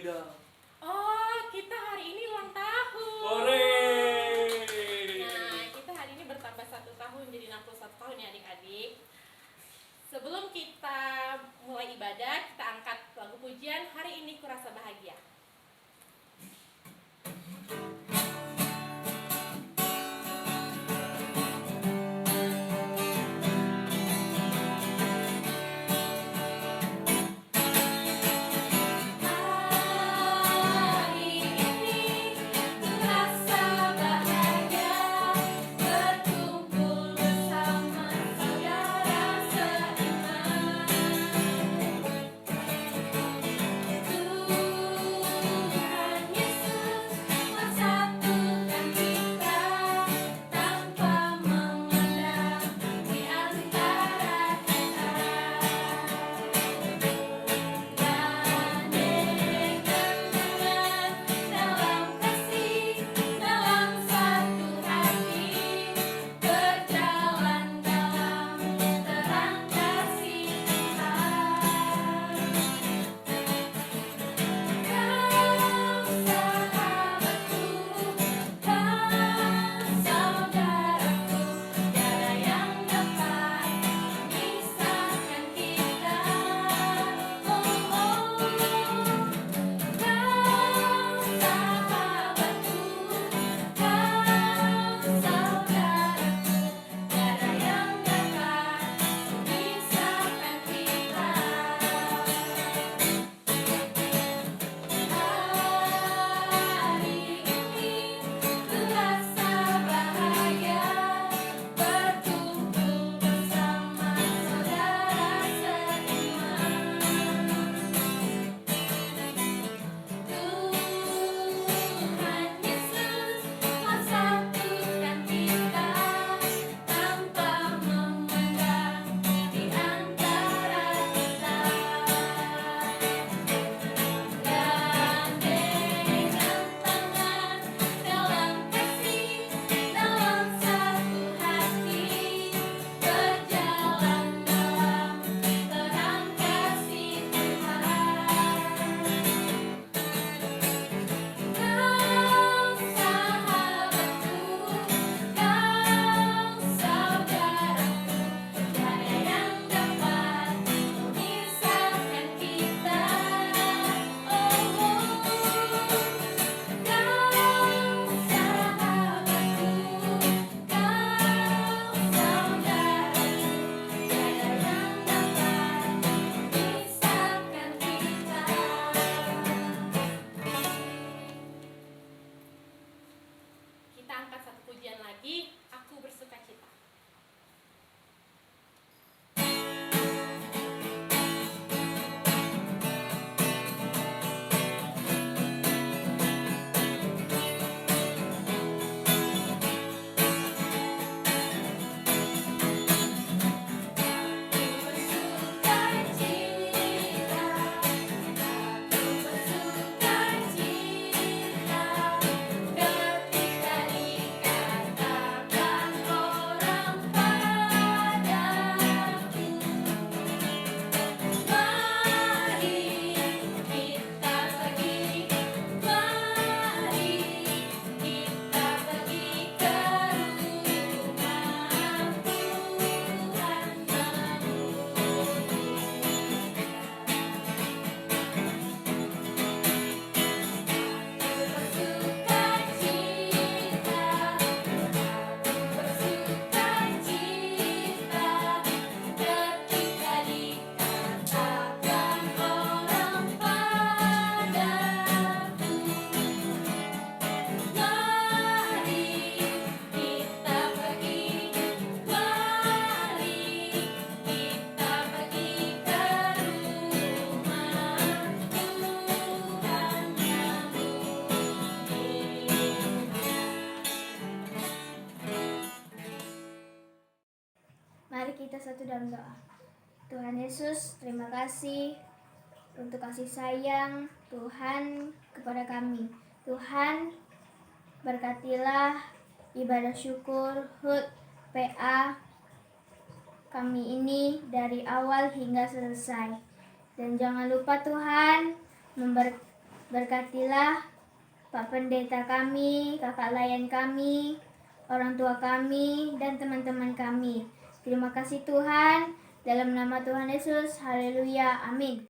Ida? Oh, kita hari ini ulang tahun. Hore! Nah, kita hari ini bertambah 1 tahun jadi 61 tahun ya adik-adik. Sebelum kita mulai ibadah, kita angkat lagu pujian Hari Ini Kurasa Bahagia. Kita angkat satu pujian lagi, Aku Bersukacita. Mari kita satu dalam doa. Tuhan Yesus, terima kasih untuk kasih sayang Tuhan kepada kami. Tuhan, berkatilah ibadah syukur HUT PA kami ini dari awal hingga selesai. Dan jangan lupa Tuhan Berkatilah Pak Pendeta kami, kakak layan kami, orang tua kami, dan teman-teman kami. Terima kasih Tuhan, dalam nama Tuhan Yesus, haleluya, amin.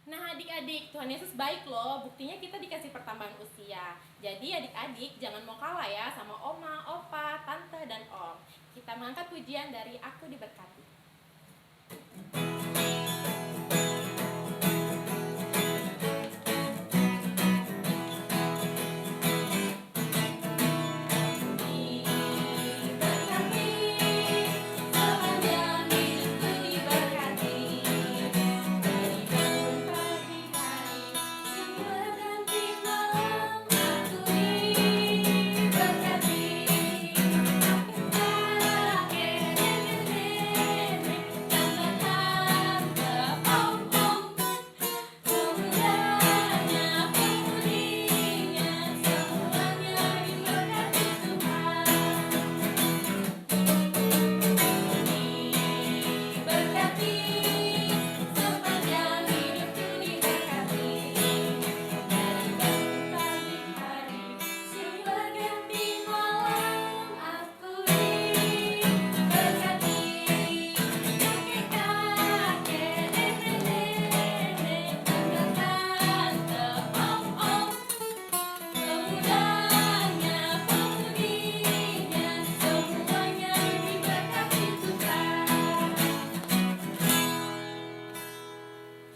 Nah adik-adik, Tuhan Yesus baik loh, buktinya kita dikasih pertambahan usia. Jadi adik-adik jangan mau kalah ya sama oma, opa, tante, dan om. Kita mengangkat pujian dari Aku Diberkati.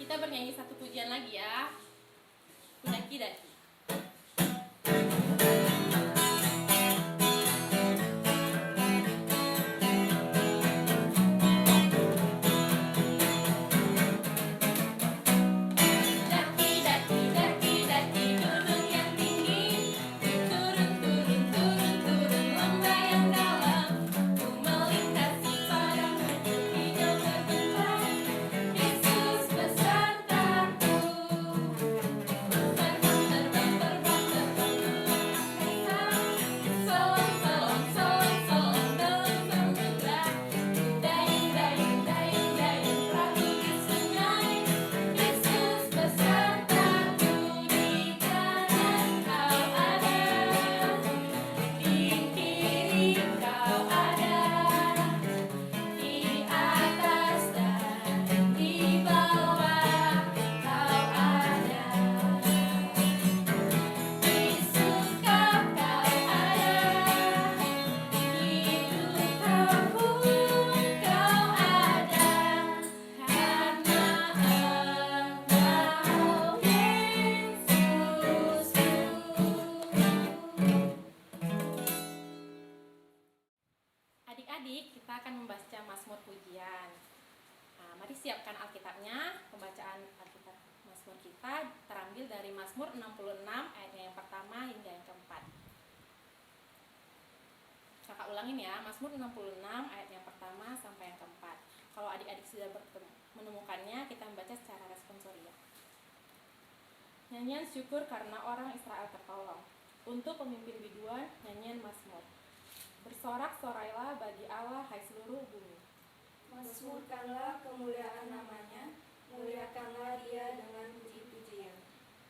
Kita bernyanyi satu pujian lagi ya. Daki-daki. Adik-adik, kita akan membaca Mazmur pujian. Nah, mari siapkan Alkitabnya. Pembacaan Alkitab Mazmur kita terambil dari Mazmur 66 ayatnya yang pertama hingga yang keempat. Kakak ulangin ya, Mazmur 66 ayat yang pertama sampai yang keempat. Kalau adik-adik sudah menemukannya, kita membaca secara responsoria. Nyanyian syukur karena orang Israel tertolong. Untuk pemimpin biduan, nyanyian Mazmur. Bersorak-sorailah bagi Allah, hai seluruh bumi. Mazmurkanlah kemuliaan namanya, muliakanlah dia dengan puji-pujian.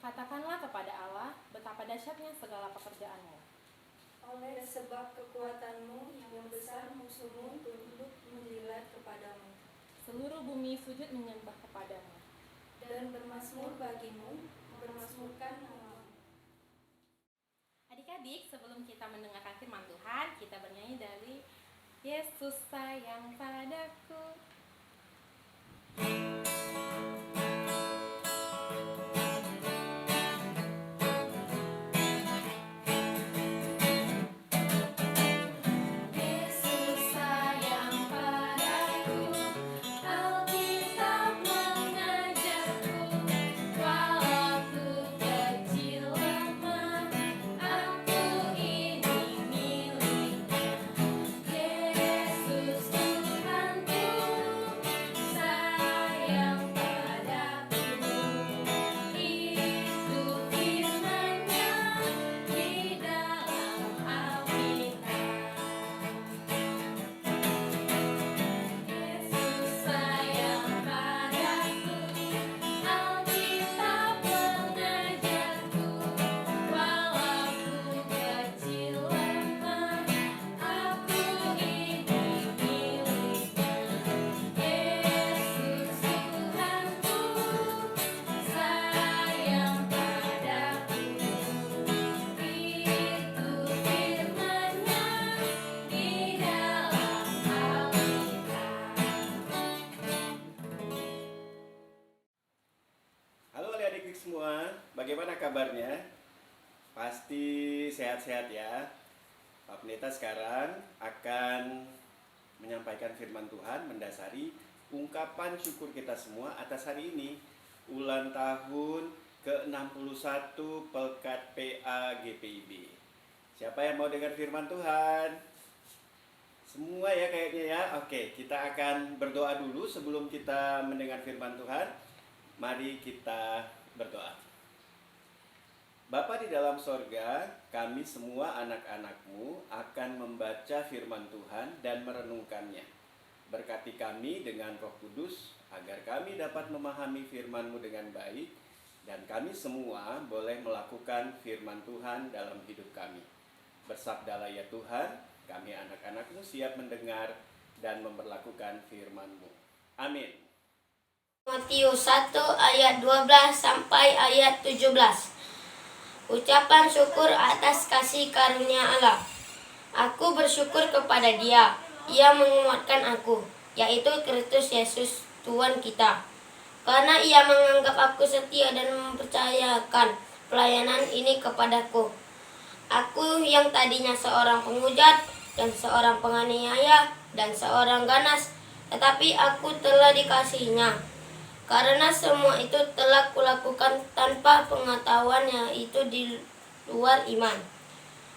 Katakanlah kepada Allah, betapa dahsyatnya segala pekerjaanmu. Oleh sebab kekuatanmu yang besar musuhmu tunduk menjilat kepadamu. Seluruh bumi sujud menyembah kepadamu. Dan bermazmur bagimu, bermazmurkan namamu. Adik-adik, sebelum kita mendengarkan firman Tuhan, kita bernyanyi dari Yesus sayang padaku. Yesus Tuhan Gimana kabarnya? Pasti sehat-sehat ya. Pak Pendeta sekarang akan menyampaikan firman Tuhan mendasari ungkapan syukur kita semua atas hari ini, ulang tahun ke-61 Pelkat PA GPIB. Siapa yang mau dengar firman Tuhan? Semua ya kayaknya ya. Oke, kita akan berdoa dulu sebelum kita mendengar firman Tuhan. Mari kita berdoa. Bapa di dalam sorga, kami semua anak-anak-Mu akan membaca firman Tuhan dan merenungkannya. Berkati kami dengan Roh Kudus, agar kami dapat memahami firman-Mu dengan baik, dan kami semua boleh melakukan firman Tuhan dalam hidup kami. Bersabdalah ya Tuhan, kami anak-anak-Mu siap mendengar dan memperlakukan firman-Mu. Amin. Matius 1 ayat 12 sampai ayat 17. Ucapan syukur atas kasih karunia Allah. Aku bersyukur kepada Dia. Ia menguatkan aku, yaitu Kristus Yesus Tuhan kita. Karena Ia menganggap aku setia dan mempercayakan pelayanan ini kepadaku. Aku yang tadinya seorang penghujat dan seorang penganiaya dan seorang ganas, tetapi aku telah dikasihinya. Karena semua itu telah kulakukan tanpa pengetahuan yaitu di luar iman.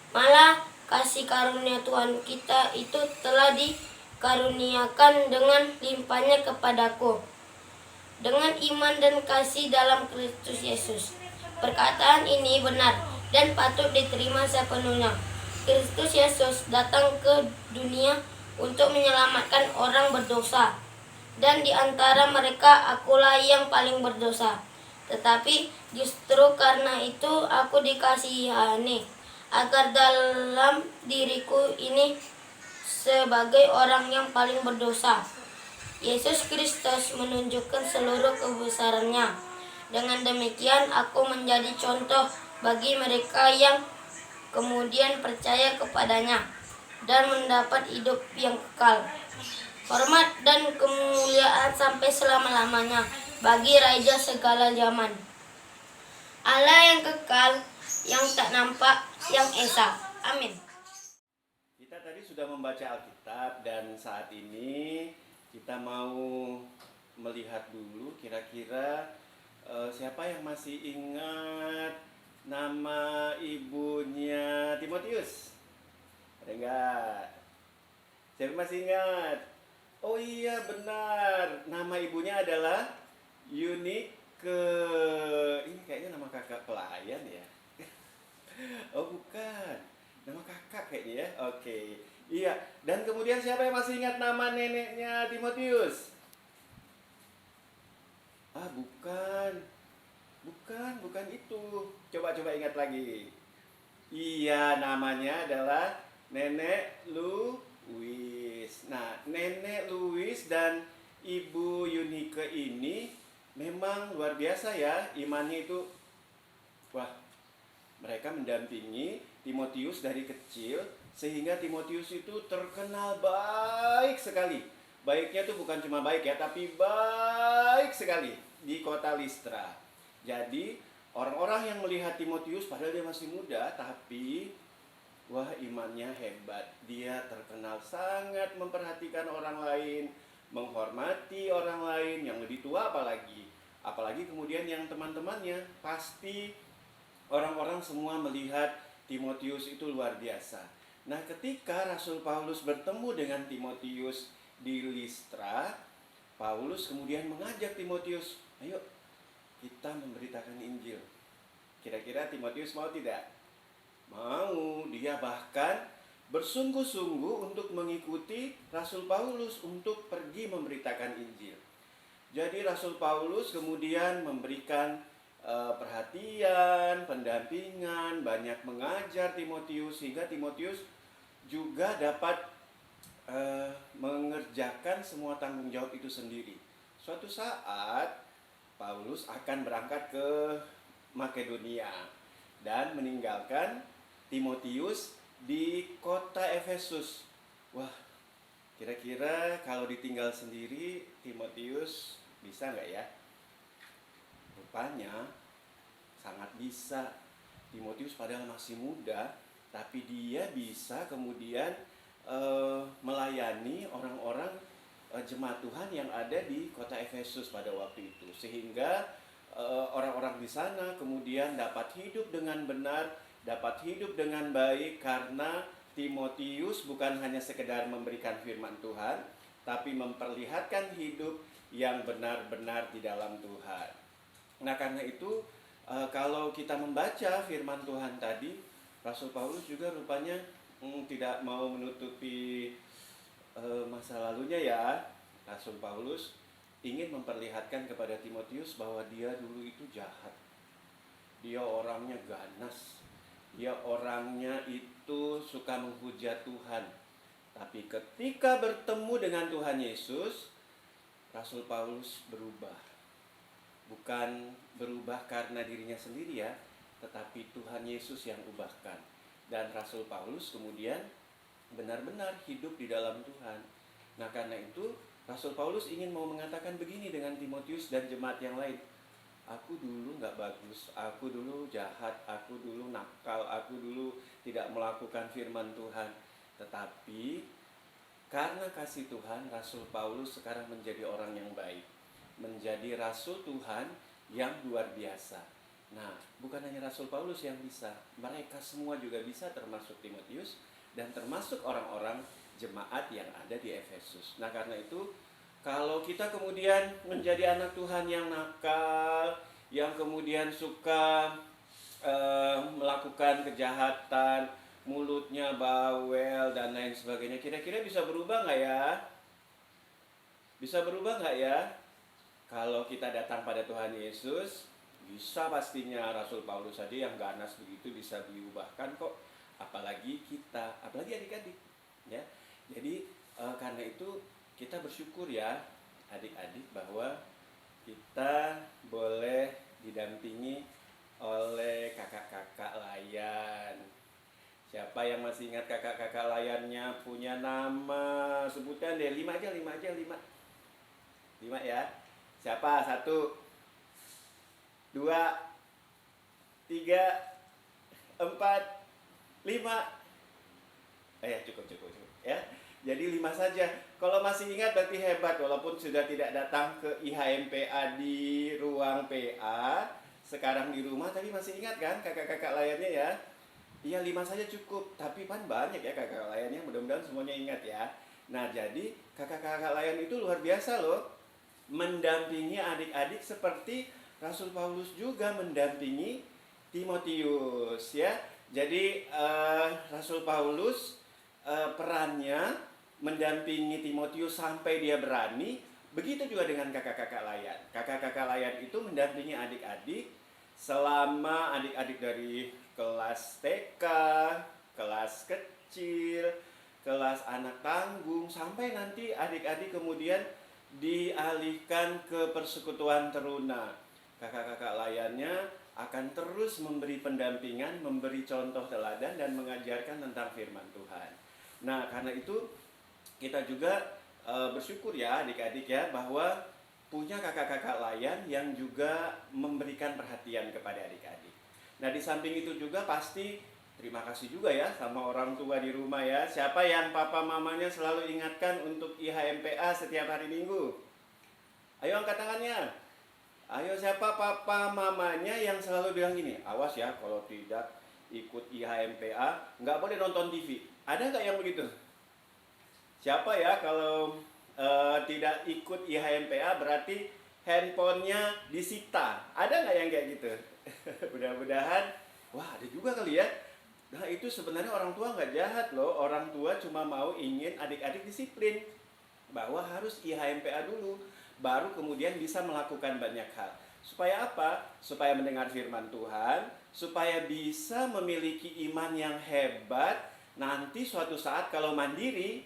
Malah kasih karunia Tuhan kita itu telah dikaruniakan dengan limpahnya kepadaku, dengan iman dan kasih dalam Kristus Yesus. Perkataan ini benar dan patut diterima sepenuhnya. Kristus Yesus datang ke dunia untuk menyelamatkan orang berdosa. Dan di antara mereka akulah yang paling berdosa. Tetapi justru karena itu aku dikasihani, agar dalam diriku ini sebagai orang yang paling berdosa, Yesus Kristus menunjukkan seluruh kebesarannya. Dengan demikian aku menjadi contoh bagi mereka yang kemudian percaya kepadanya dan mendapat hidup yang kekal. Hormat dan kemuliaan sampai selama-lamanya bagi Raja segala zaman, Allah yang kekal, yang tak nampak, yang esa. Amin. Kita tadi sudah membaca Alkitab dan saat ini kita mau melihat dulu kira-kira siapa yang masih ingat nama ibunya Timotius? Ada enggak? Siapa masih ingat? Oh iya benar, nama ibunya adalah Yunike. Ini kayaknya nama kakak pelayan ya. Oh bukan, nama kakak kayaknya ya. Oke, iya. Dan kemudian siapa yang masih ingat nama neneknya Timotius? Ah bukan itu. Coba ingat lagi. Iya, namanya adalah Nenek Louis. Nah, Nenek Louis dan Ibu Yunike ini memang luar biasa ya, imannya itu. Wah, mereka mendampingi Timotius dari kecil sehingga Timotius itu terkenal baik sekali. Baiknya itu bukan cuma baik ya, tapi baik sekali di kota Listra. Jadi, orang-orang yang melihat Timotius padahal dia masih muda, tapi wah, imannya hebat. Dia terkenal sangat memperhatikan orang lain, menghormati orang lain yang lebih tua apalagi. Apalagi kemudian yang teman-temannya, pasti orang-orang semua melihat Timotius itu luar biasa. Nah, ketika Rasul Paulus bertemu dengan Timotius di Listra, Paulus kemudian mengajak Timotius, ayo kita memberitakan Injil. Kira-kira Timotius mau tidak? Mau. Dia bahkan bersungguh-sungguh untuk mengikuti Rasul Paulus untuk pergi memberitakan Injil. Jadi Rasul Paulus kemudian memberikan perhatian, pendampingan, banyak mengajar Timotius sehingga Timotius juga dapat mengerjakan semua tanggung jawab itu sendiri. Suatu saat Paulus akan berangkat ke Makedonia dan meninggalkan Timotius di kota Efesus. Wah, kira-kira kalau ditinggal sendiri Timotius bisa nggak ya? Rupanya sangat bisa. Timotius padahal masih muda, tapi dia bisa kemudian melayani orang-orang jemaat Tuhan yang ada di kota Efesus pada waktu itu, sehingga orang-orang di sana kemudian dapat hidup dengan benar, dapat hidup dengan baik, karena Timotius bukan hanya sekedar memberikan firman Tuhan, tapi memperlihatkan hidup yang benar-benar di dalam Tuhan. Nah, karena itu kalau kita membaca firman Tuhan tadi, Rasul Paulus juga rupanya tidak mau menutupi masa lalunya ya. Rasul Paulus ingin memperlihatkan kepada Timotius bahwa dia dulu itu jahat. Dia orangnya ganas. Dia orangnya itu suka menghujat Tuhan. Tapi ketika bertemu dengan Tuhan Yesus, Rasul Paulus berubah. Bukan berubah karena dirinya sendiri ya, tetapi Tuhan Yesus yang ubahkan. Dan Rasul Paulus kemudian benar-benar hidup di dalam Tuhan. Nah, karena itu Rasul Paulus ingin mau mengatakan begini dengan Timotius dan jemaat yang lain. Aku dulu gak bagus, aku dulu jahat, aku dulu nakal, aku dulu tidak melakukan firman Tuhan. Tetapi karena kasih Tuhan, Rasul Paulus sekarang menjadi orang yang baik, menjadi Rasul Tuhan yang luar biasa. Nah, bukan hanya Rasul Paulus yang bisa, mereka semua juga bisa, termasuk Timotius dan termasuk orang-orang jemaat yang ada di Efesus. Nah, karena itu kalau kita kemudian menjadi anak Tuhan yang nakal, yang kemudian suka melakukan kejahatan, mulutnya bawel dan lain sebagainya, kira-kira bisa berubah nggak ya? Bisa berubah nggak ya? Kalau kita datang pada Tuhan Yesus, bisa pastinya. Rasul Paulus saja yang ganas begitu bisa diubahkan kok, apalagi kita, apalagi adik-adik ya. Jadi karena itu kita bersyukur ya adik-adik bahwa kita boleh didampingi oleh kakak-kakak layan. Siapa yang masih ingat kakak-kakak layannya punya nama? Sebutkan deh, 5 aja 5 ya. Siapa? 1, 2, 3, 4, 5. Cukup ya. Jadi 5 saja. Kalau masih ingat berarti hebat, walaupun sudah tidak datang ke IHMPA di ruang PA, sekarang di rumah, tapi masih ingat kan kakak-kakak layannya ya? Iya, 5 saja cukup, tapi kan banyak ya kakak layannya, mudah-mudahan semuanya ingat ya. Nah, jadi kakak-kakak layan itu luar biasa loh, mendampingi adik-adik seperti Rasul Paulus juga mendampingi Timotius ya. Jadi Rasul Paulus perannya mendampingi Timotius sampai dia berani. Begitu juga dengan kakak-kakak layan. Kakak-kakak layan itu mendampingi adik-adik selama adik-adik dari kelas TK, kelas kecil, kelas anak tanggung, sampai nanti adik-adik kemudian dialihkan ke persekutuan teruna. Kakak-kakak layannya akan terus memberi pendampingan, memberi contoh teladan dan mengajarkan tentang firman Tuhan. Nah, karena itu kita juga bersyukur ya adik-adik ya, bahwa punya kakak-kakak layan yang juga memberikan perhatian kepada adik-adik. Nah, di samping itu juga pasti terima kasih juga ya sama orang tua di rumah ya. Siapa yang papa mamanya selalu ingatkan untuk IHMPA setiap hari Minggu? Ayo angkat tangannya. Ayo, siapa papa mamanya yang selalu bilang gini, awas ya kalau tidak ikut IHMPA nggak boleh nonton TV. Ada nggak yang begitu? Siapa ya kalau tidak ikut IHMPA berarti handphonenya disita? Ada nggak yang kayak gitu? Mudah-mudahan, wah ada juga kali ya. Nah, itu sebenarnya orang tua nggak jahat loh. Orang tua cuma mau ingin adik-adik disiplin, bahwa harus IHMPA dulu, baru kemudian bisa melakukan banyak hal. Supaya apa? Supaya mendengar firman Tuhan, supaya bisa memiliki iman yang hebat. Nanti suatu saat kalau mandiri,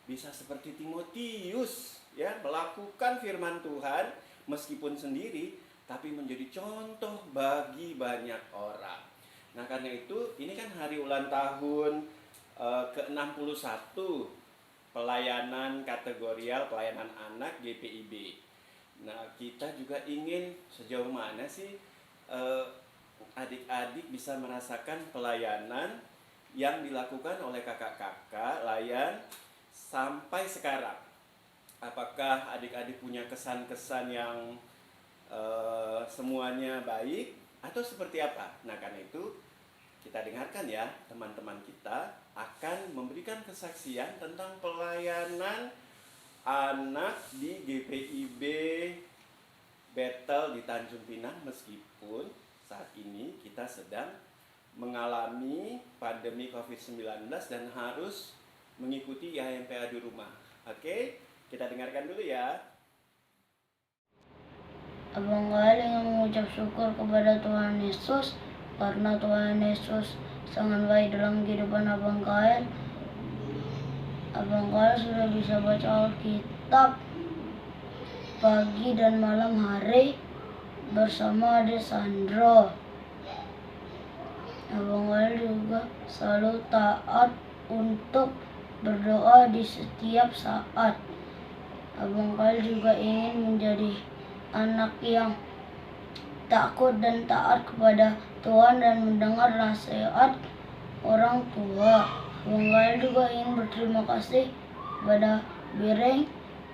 bisa seperti Timotius ya, melakukan firman Tuhan meskipun sendiri, tapi menjadi contoh bagi banyak orang. Nah, karena itu ini kan hari ulang tahun ke-61 pelayanan kategorial pelayanan anak GPIB. Nah, kita juga ingin sejauh mana sih adik-adik bisa merasakan pelayanan yang dilakukan oleh kakak-kakak layan sampai sekarang. Apakah adik-adik punya kesan-kesan yang semuanya baik atau seperti apa? Nah, karena itu kita dengarkan ya, teman-teman kita akan memberikan kesaksian tentang pelayanan anak di GPIB Bethel di Tanjung Pinang, meskipun saat ini kita sedang mengalami pandemi COVID-19 dan harus mengikuti IHMPA di rumah. Oke, kita dengarkan dulu ya. Abang Gael ingin mengucap syukur kepada Tuhan Yesus karena Tuhan Yesus sangat baik dalam kehidupan Abang Gael. Abang Gael sudah bisa baca Alkitab pagi dan malam hari bersama Ade Sandro. Abang Gael juga selalu taat untuk berdoa di setiap saat. Abang Gael juga ingin menjadi anak yang takut dan taat kepada Tuhan dan mendengar nasihat orang tua. Abang Gael juga ingin berterima kasih kepada Bireng,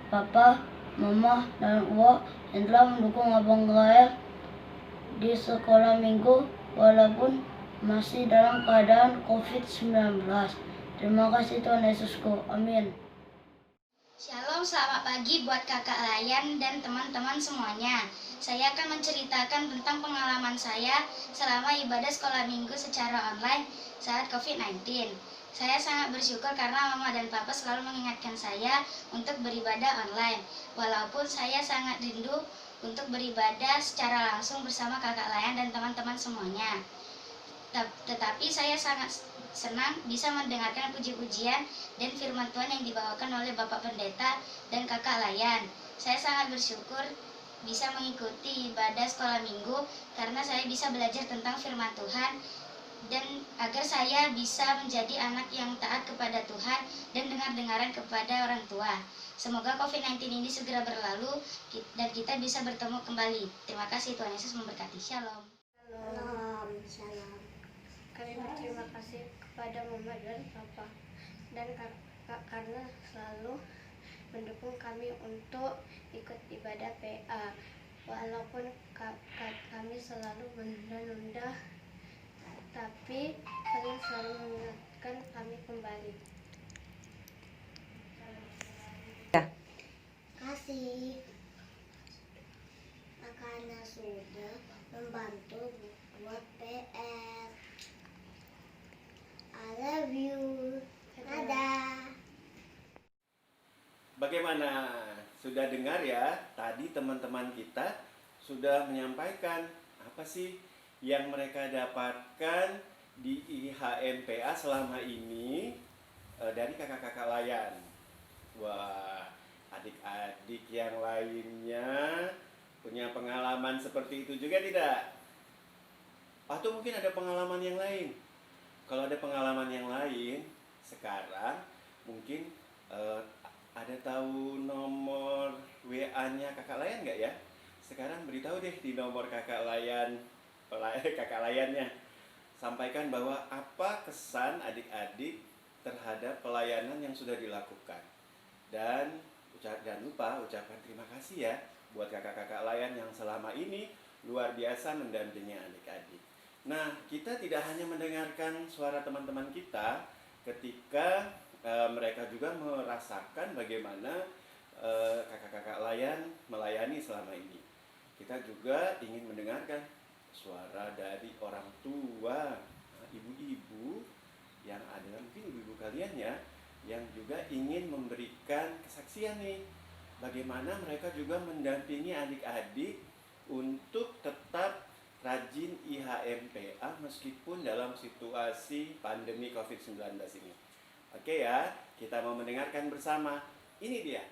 Papa, Mama, dan Uwa yang telah mendukung Abang Gael di sekolah minggu walaupun masih dalam keadaan COVID-19. Terima kasih Tuhan Yesusku. Amin. Shalom, selamat pagi buat kakak Layan dan teman-teman semuanya. Saya akan menceritakan tentang pengalaman saya selama ibadah sekolah minggu secara online saat COVID-19. Saya sangat bersyukur karena Mama dan Papa selalu mengingatkan saya untuk beribadah online. Walaupun saya sangat rindu untuk beribadah secara langsung bersama kakak Layan dan teman-teman semuanya. Tetapi saya sangat senang bisa mendengarkan puji-pujian dan firman Tuhan yang dibawakan oleh Bapak Pendeta dan kakak Layan. Saya sangat bersyukur bisa mengikuti ibadah sekolah minggu karena saya bisa belajar tentang firman Tuhan dan agar saya bisa menjadi anak yang taat kepada Tuhan dan dengar-dengaran kepada orang tua. Semoga COVID-19 ini segera berlalu dan kita bisa bertemu kembali. Terima kasih, Tuhan Yesus memberkati. Shalom. Shalom. Kami berterima kasih kepada Mama dan Papa dan kakak karena selalu mendukung kami untuk ikut ibadah PA. Walaupun kami selalu menunda-nunda, tapi kalian selalu mengingatkan kami kembali. Kasih karena sudah membantu buat PR. I love you. Dadah. Bagaimana? Sudah dengar ya? Tadi teman-teman kita sudah menyampaikan apa sih yang mereka dapatkan di IHMPA selama ini dari kakak-kakak Layan. Wah, adik-adik yang lainnya punya pengalaman seperti itu juga tidak? Atau mungkin ada pengalaman yang lain? Kalau ada pengalaman yang lain, sekarang mungkin ada tahu nomor WA-nya kakak Layan nggak ya? Sekarang beritahu deh di nomor kakak Layan, kakak Layannya. Sampaikan bahwa apa kesan adik-adik terhadap pelayanan yang sudah dilakukan. Dan jangan lupa ucapkan terima kasih ya buat kakak-kakak Layan yang selama ini luar biasa mendampingi adik-adik. Nah, kita tidak hanya mendengarkan suara teman-teman kita ketika mereka juga merasakan bagaimana kakak-kakak Layan melayani selama ini. Kita juga ingin mendengarkan suara dari orang tua, ibu-ibu yang ada, mungkin ibu-ibu kalian ya, yang juga ingin memberikan kesaksian nih. Bagaimana mereka juga mendampingi adik-adik untuk tetap rajin IHMPA meskipun dalam situasi pandemi COVID-19 ini. Oke ya, kita mau mendengarkan bersama. Ini dia.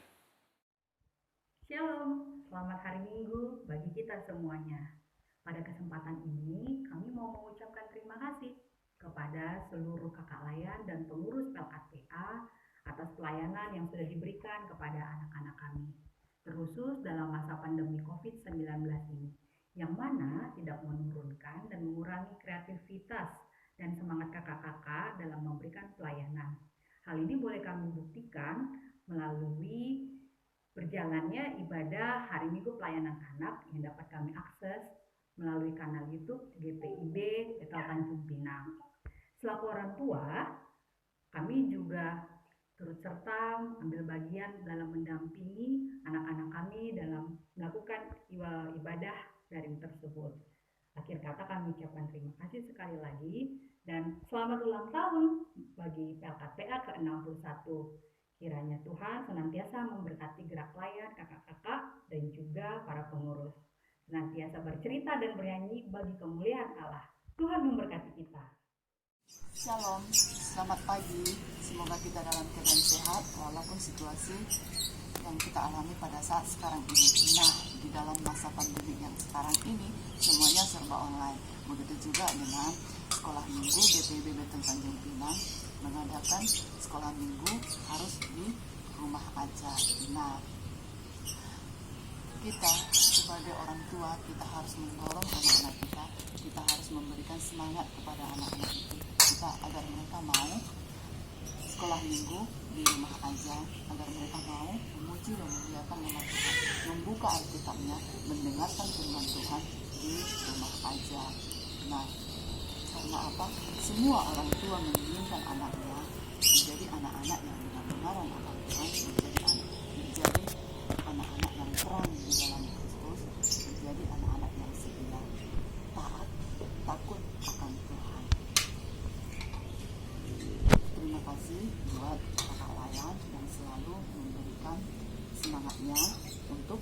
Shalom, selamat hari Minggu bagi kita semuanya. Pada kesempatan ini, kami mau mengucapkan terima kasih kepada seluruh kakak Layan dan pengurus PLKTA atas pelayanan yang sudah diberikan kepada anak-anak kami, terkhusus dalam masa pandemi COVID-19 ini, yang mana tidak menurunkan dan mengurangi kreativitas dan semangat kakak-kakak dalam memberikan pelayanan. Hal ini boleh kami buktikan melalui berjalannya ibadah hari Minggu pelayanan anak yang dapat kami akses melalui kanal YouTube GPIB Betel Tanjung Pinang. Selaku orang tua, kami juga turut serta ambil bagian dalam mendampingi anak-anak kami dalam melakukan ibadah daring tersebut. Akhir kata kami ucapkan terima kasih sekali lagi dan selamat ulang tahun bagi PLKPA ke-61. Kiranya Tuhan senantiasa memberkati gerak layan kakak-kakak dan juga para pengurus. Senantiasa bercerita dan bernyanyi bagi kemuliaan Allah. Tuhan memberkati kita. Shalom, selamat pagi. Semoga kita dalam keadaan sehat walaupun situasi yang kita alami pada saat sekarang ini. Nah, di dalam masa pandemi yang sekarang ini semuanya serba online. Begitu juga dengan sekolah minggu GPIB Betel Tanjung Pinang mengadakan sekolah minggu harus di rumah aja. Nah, kita sebagai orang tua kita harus mendorong anak-anak kita. Kita harus memberikan semangat kepada anak-anak kita agar mereka mau sekolah minggu di rumah aja, agar mereka mau memuji dan memuliakan nama Tuhan, membuka Alkitabnya, mendengarkan firman Tuhan di rumah aja. Nah, karena apa? Semua orang tua menginginkan anaknya menjadi anak-anak yang benar-benar akan Tuhan, menjadi anak-anak yang terang di dalam Kristus, menjadi anak-anak yang setia, taat, takut akan Tuhan. Terima kasih buat kakak layan yang selalu memberikan semangatnya untuk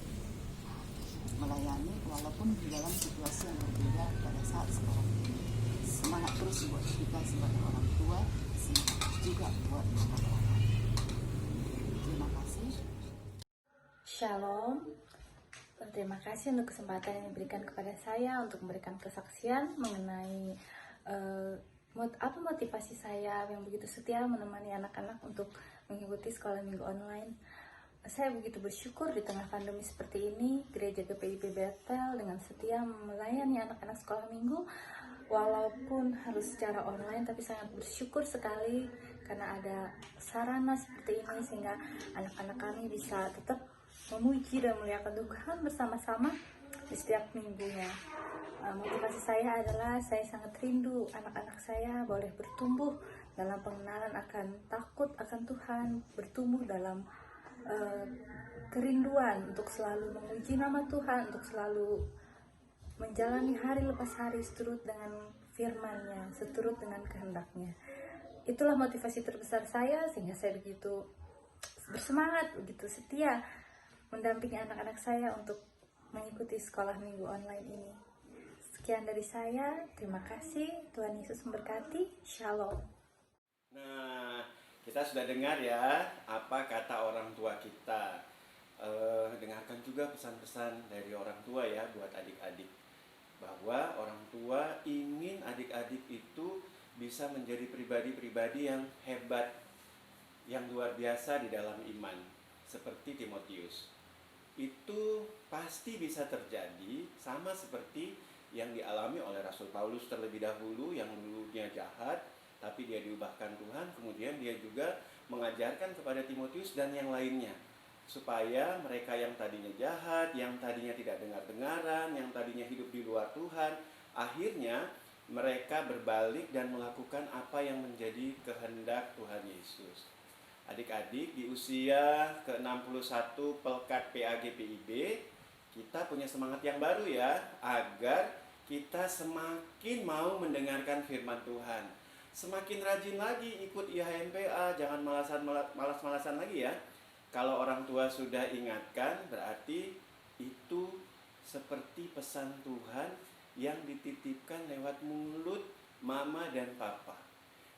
melayani walaupun di dalam situasi yang berbeda pada saat sekarang ini. Semangat terus buat kita sebagai orang tua, semangat juga buat kakak layan. Terima kasih. Shalom. Terima kasih untuk kesempatan yang diberikan kepada saya untuk memberikan kesaksian mengenai apa motivasi saya yang begitu setia menemani anak-anak untuk mengikuti sekolah minggu online. Saya begitu bersyukur di tengah pandemi seperti ini, Gereja GPIB Betel dengan setia melayani anak-anak sekolah minggu walaupun harus secara online, tapi sangat bersyukur sekali karena ada sarana seperti ini sehingga anak-anak kami bisa tetap memuji dan memuliakan Tuhan bersama-sama di setiap minggunya. Motivasi saya adalah saya sangat rindu anak-anak saya boleh bertumbuh dalam pengenalan akan takut akan Tuhan, bertumbuh dalam kerinduan untuk selalu memuji nama Tuhan, untuk selalu menjalani hari lepas hari seturut dengan firman-Nya, seturut dengan kehendak-Nya. Itulah motivasi terbesar saya sehingga saya begitu bersemangat, begitu setia mendampingi anak-anak saya untuk mengikuti sekolah minggu online ini. Sekian dari saya, terima kasih, Tuhan Yesus memberkati, Shalom. Nah, kita sudah dengar ya apa kata orang tua kita. Dengarkan juga pesan-pesan dari orang tua ya buat adik-adik, bahwa orang tua ingin adik-adik itu bisa menjadi pribadi-pribadi yang hebat, yang luar biasa di dalam iman, seperti Timotius. Itu pasti bisa terjadi sama seperti yang dialami oleh Rasul Paulus terlebih dahulu, yang dulunya jahat tapi dia diubahkan Tuhan, kemudian dia juga mengajarkan kepada Timotius dan yang lainnya supaya mereka yang tadinya jahat, yang tadinya tidak dengar-dengaran, yang tadinya hidup di luar Tuhan, akhirnya mereka berbalik dan melakukan apa yang menjadi kehendak Tuhan Yesus. Adik-adik, di usia ke-61 Pelkat PAGPIB, kita punya semangat yang baru ya, agar kita semakin mau mendengarkan firman Tuhan. Semakin rajin lagi ikut IHMPA, jangan malas-malasan lagi ya. Kalau orang tua sudah ingatkan, berarti itu seperti pesan Tuhan yang dititipkan lewat mulut mama dan papa.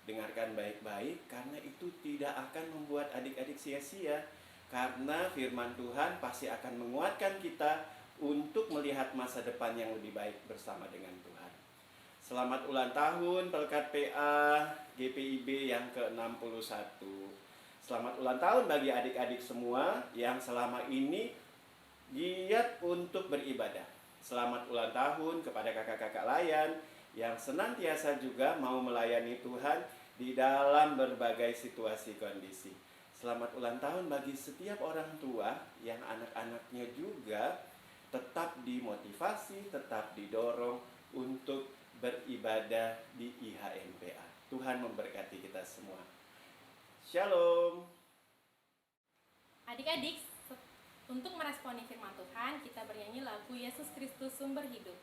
Dengarkan baik-baik, karena itu tidak akan membuat adik-adik sia-sia. Karena firman Tuhan pasti akan menguatkan kita untuk melihat masa depan yang lebih baik bersama dengan Tuhan. Selamat ulang tahun Pelkat PA GPIB yang ke-61. Selamat ulang tahun bagi adik-adik semua yang selama ini giat untuk beribadah. Selamat ulang tahun kepada kakak-kakak layan yang senantiasa juga mau melayani Tuhan di dalam berbagai situasi kondisi. Selamat ulang tahun bagi setiap orang tua yang anak-anaknya juga tetap dimotivasi, tetap didorong untuk beribadah di IHMPA. Tuhan memberkati kita semua. Shalom. Adik-adik, untuk meresponi firman Tuhan, kita bernyanyi lagu Yesus Kristus Sumber Hidup.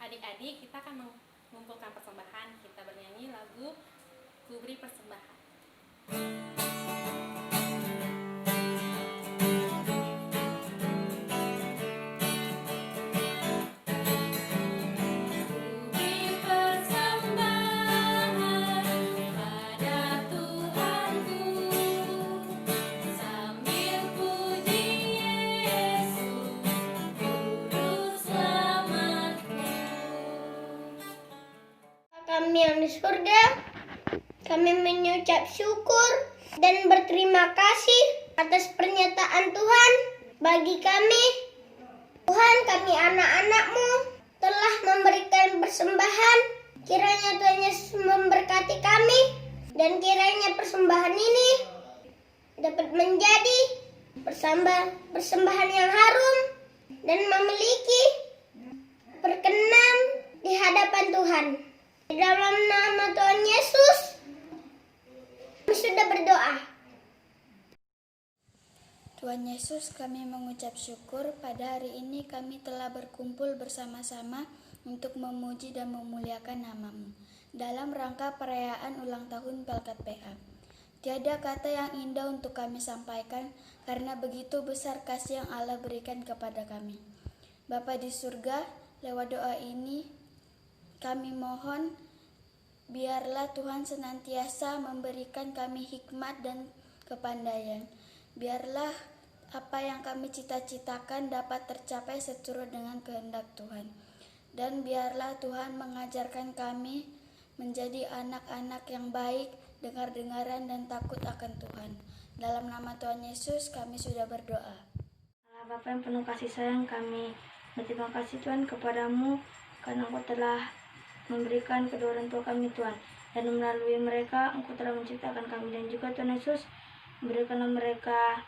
Adik-adik, kita akan mengumpulkan persembahan. Kita bernyanyi lagu Ku Beri Persembahan. Kami yang di surga, kami mengucap syukur dan berterima kasih atas pernyataan Tuhan bagi kami. Tuhan, kami anak-anak-Mu telah memberikan persembahan. Kiranya Tuhan Yesus memberkati kami dan kiranya persembahan ini dapat menjadi persembahan yang harum dan memiliki perkenan di hadapan Tuhan. Di dalam nama Tuhan Yesus, kami sudah berdoa. Tuhan Yesus, kami mengucap syukur pada hari ini kami telah berkumpul bersama-sama untuk memuji dan memuliakan nama-Mu dalam rangka perayaan ulang tahun Pelkat PA. Tiada kata yang indah untuk kami sampaikan karena begitu besar kasih yang Allah berikan kepada kami. Bapa di surga, lewat doa ini kami mohon, biarlah Tuhan senantiasa memberikan kami hikmat dan kepandaian. Biarlah apa yang kami cita-citakan dapat tercapai seturut dengan kehendak Tuhan. Dan biarlah Tuhan mengajarkan kami menjadi anak-anak yang baik, dengar-dengaran dan takut akan Tuhan. Dalam nama Tuhan Yesus kami sudah berdoa. Allah Bapa yang penuh kasih sayang, kami berterima kasih Tuhan kepadamu karena Engkau telah memberikan kedua orang tua kami Tuhan, dan melalui mereka Engkau telah menciptakan kami, dan juga Tuhan Yesus berikanlah mereka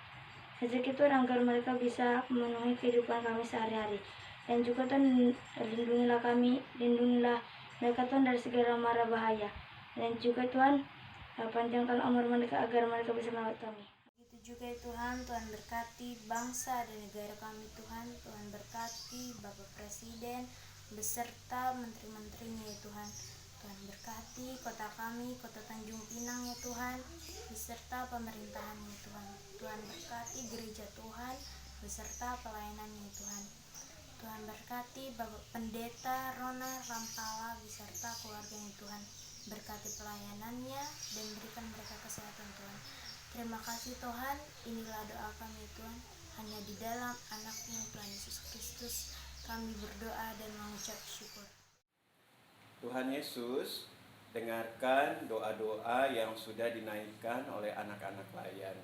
rezeki Tuhan agar mereka bisa memenuhi kehidupan kami sehari-hari, dan juga Tuhan lindungilah kami, lindungilah mereka Tuhan dari segala mara bahaya, dan juga Tuhan panjangkan umur mereka agar mereka bisa merawat kami. Begitu juga ya Tuhan, Tuhan berkati bangsa dan negara kami Tuhan, Tuhan berkati Bapak Presiden beserta menteri-menterinya ya Tuhan. Tuhan berkati kota kami, kota Tanjung Pinang ya Tuhan, beserta pemerintahannya ya Tuhan. Tuhan berkati gereja Tuhan beserta pelayanannya ya Tuhan. Tuhan berkati Bapak Pendeta Rona Rampala beserta keluarganya Tuhan. Berkati pelayanannya dan berikan mereka kesehatan Tuhan. Terima kasih Tuhan, inilah doa kami Tuhan. Hanya di dalam anaknya Tuhan Yesus Kristus kami berdoa dan mengucap syukur. Tuhan Yesus, dengarkan doa-doa yang sudah dinaikkan oleh anak-anak layan.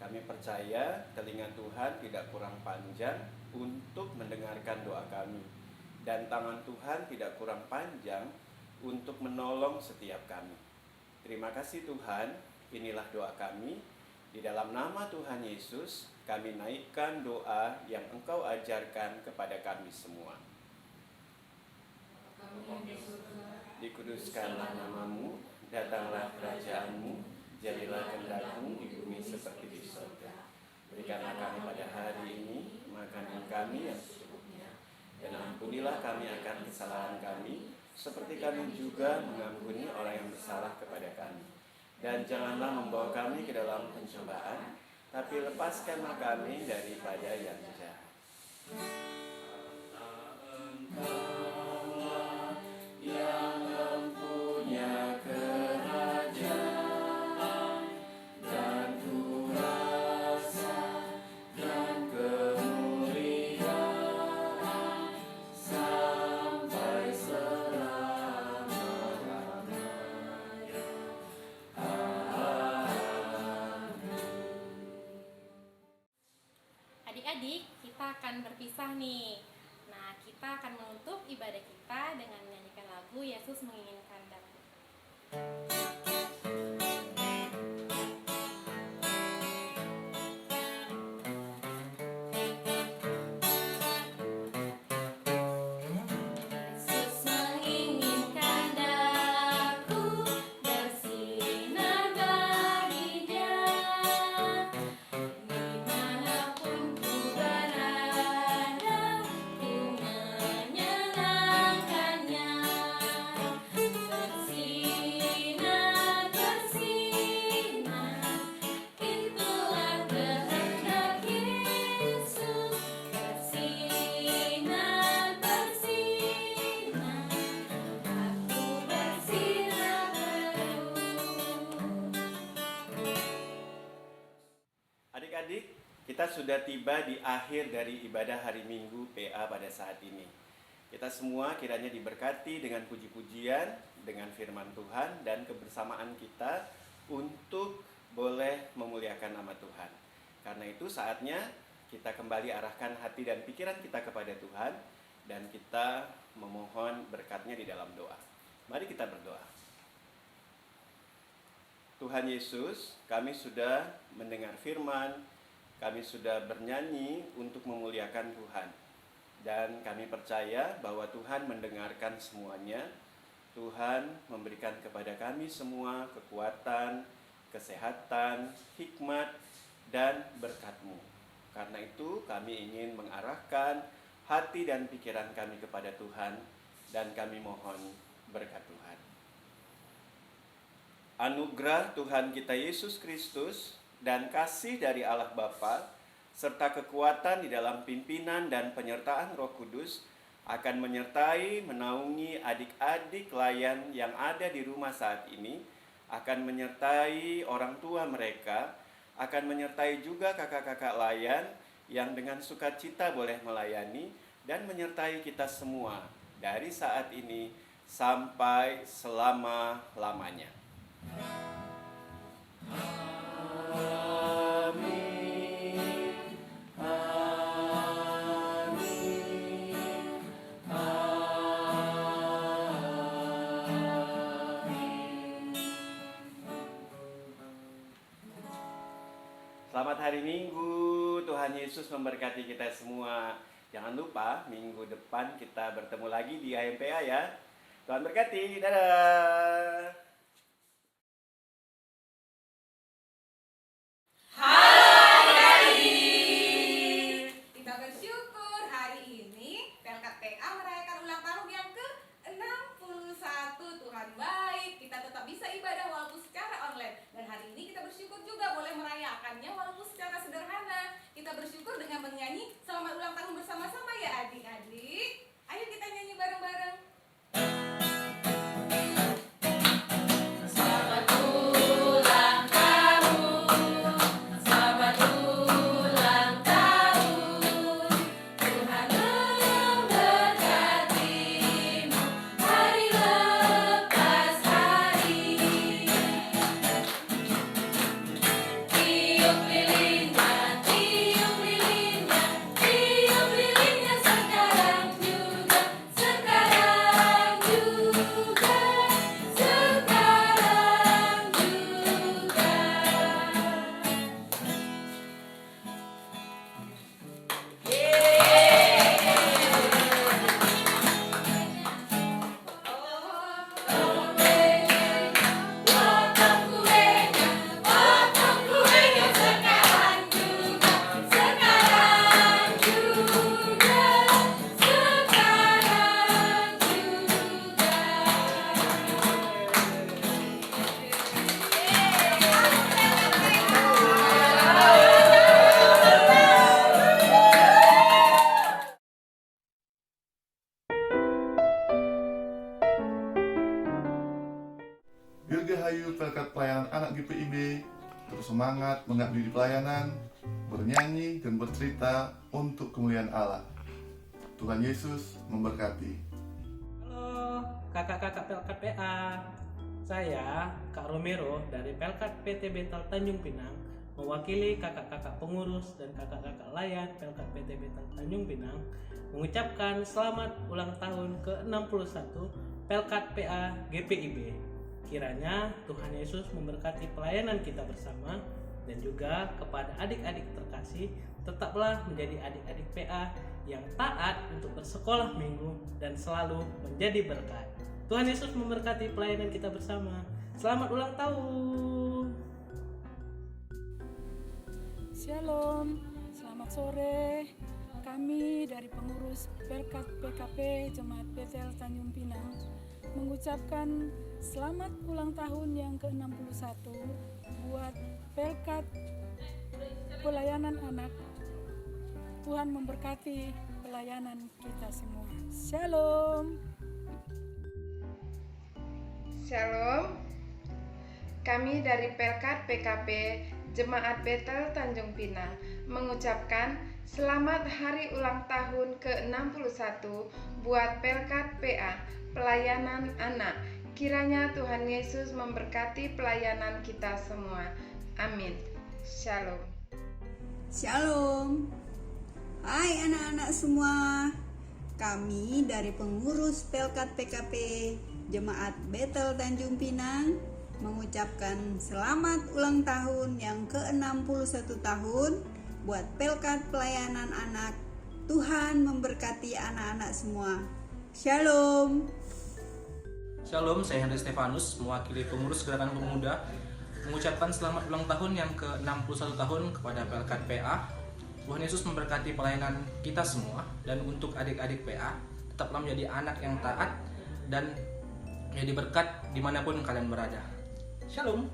Kami percaya telinga Tuhan tidak kurang panjang untuk mendengarkan doa kami, dan tangan Tuhan tidak kurang panjang untuk menolong setiap kami. Terima kasih Tuhan, inilah doa kami. Di dalam nama Tuhan Yesus, kami naikkan doa yang Engkau ajarkan kepada kami semua. Dikuduskanlah namamu, datanglah kerajaanmu, jadilah kehendak-Mu di bumi seperti di surga. Berikanlah kami pada hari ini makanan kami yang secukupnya, dan ampunilah kami akan kesalahan kami, seperti kami juga mengampuni orang yang bersalah kepada kami. Dan janganlah membawa kami ke dalam pencobaan, tapi lepaskanlah kami daripada yang jahat. Engkaulah yang mempunyai kerajaan dan kuasa dan kemuliaan sampai selama-lamanya. Adik-adik, kita akan berpisah nih. Nah, kita akan menutup ibadah kita dengan menyanyikan lagu Yesus Menginginkan Damai. Yesus menginginkan daku bersinar baginya. Dimanapun ku berada, ku menyenangkannya. Bersinar, bersinar, itulah kehendak Yesus. Bersinar, bersinar, aku bersinar terus. Adik-adik, kita sudah tiba di akhir dari ibadah hari Minggu PA pada saat ini. Kita semua kiranya diberkati dengan puji-pujian, dengan firman Tuhan, dan kebersamaan kita untuk boleh memuliakan nama Tuhan. Karena itu saatnya kita kembali arahkan hati dan pikiran kita kepada Tuhan, dan kita memohon berkatnya di dalam doa. Mari kita berdoa. Tuhan Yesus, kami sudah mendengar firman, kami sudah bernyanyi untuk memuliakan Tuhan. Dan kami percaya bahwa Tuhan mendengarkan semuanya. Tuhan memberikan kepada kami semua kekuatan, kesehatan, hikmat, dan berkat-Mu. Karena itu kami ingin mengarahkan hati dan pikiran kami kepada Tuhan, dan kami mohon berkat Tuhan. Anugerah Tuhan kita Yesus Kristus dan kasih dari Allah Bapa serta kekuatan di dalam pimpinan dan penyertaan Roh Kudus akan menyertai, menaungi adik-adik layan yang ada di rumah saat ini, akan menyertai orang tua mereka, akan menyertai juga kakak-kakak layan yang dengan sukacita boleh melayani, dan menyertai kita semua dari saat ini sampai selama-lamanya. Amin. Amin. Amin. Selamat hari Minggu. Tuhan Yesus memberkati kita semua. Jangan lupa minggu depan kita bertemu lagi di AMPA ya. Tuhan berkati. Dadah. Kita bersyukur hari ini PLKTA merayakan ulang tahun yang ke-61. Tuhan baik, kita tetap bisa ibadah walaupun secara online. Dan hari ini kita bersyukur juga boleh merayakannya walaupun secara sederhana. Kita bersyukur dengan menyanyi selamat ulang tahun bersama-sama ya adik-adik. Ayo kita nyanyi bareng-bareng. anak-anak GPIB terus semangat mengabdi di pelayanan, bernyanyi dan bercerita untuk kemuliaan Allah. Tuhan Yesus memberkati. Halo kakak-kakak Pelkat PA. Saya Kak Romero dari Pelkat PT Betel Tanjung Pinang, mewakili kakak-kakak pengurus dan kakak-kakak layan Pelkat PT Betel Tanjung Pinang mengucapkan selamat ulang tahun ke-61 Pelkat PA GPIB. Kiranya Tuhan Yesus memberkati pelayanan kita bersama, dan juga kepada adik-adik terkasih, tetaplah menjadi adik-adik PA yang taat untuk bersekolah minggu dan selalu menjadi berkat. Tuhan Yesus memberkati pelayanan kita bersama. Selamat ulang tahun. Shalom, selamat sore. Kami dari pengurus Pelkat PKP Jemaat Betel Tanjung Pinang mengucapkan selamat ulang tahun yang ke-61 buat Pelkat Pelayanan Anak. Tuhan memberkati pelayanan kita semua. Shalom. Shalom. Kami dari Pelkat PKP Jemaat Betel Tanjung Pinang mengucapkan selamat hari ulang tahun ke-61 buat Pelkat PA Pelayanan Anak. Kiranya Tuhan Yesus memberkati pelayanan kita semua. Amin. Shalom. Shalom. Hai anak-anak semua. Kami dari pengurus Pelkat PKP Jemaat Betel Tanjung Pinang mengucapkan selamat ulang tahun yang ke-61 tahun buat Pelkat Pelayanan Anak. Tuhan memberkati anak-anak semua. Shalom. Shalom, saya Henry Stefanus, mewakili pengurus Gerakan Pemuda, mengucapkan selamat ulang tahun yang ke-61 tahun kepada Pelkat PA. Tuhan Yesus memberkati pelayanan kita semua, dan untuk adik-adik PA, tetaplah menjadi anak yang taat dan menjadi berkat dimanapun kalian berada. Shalom.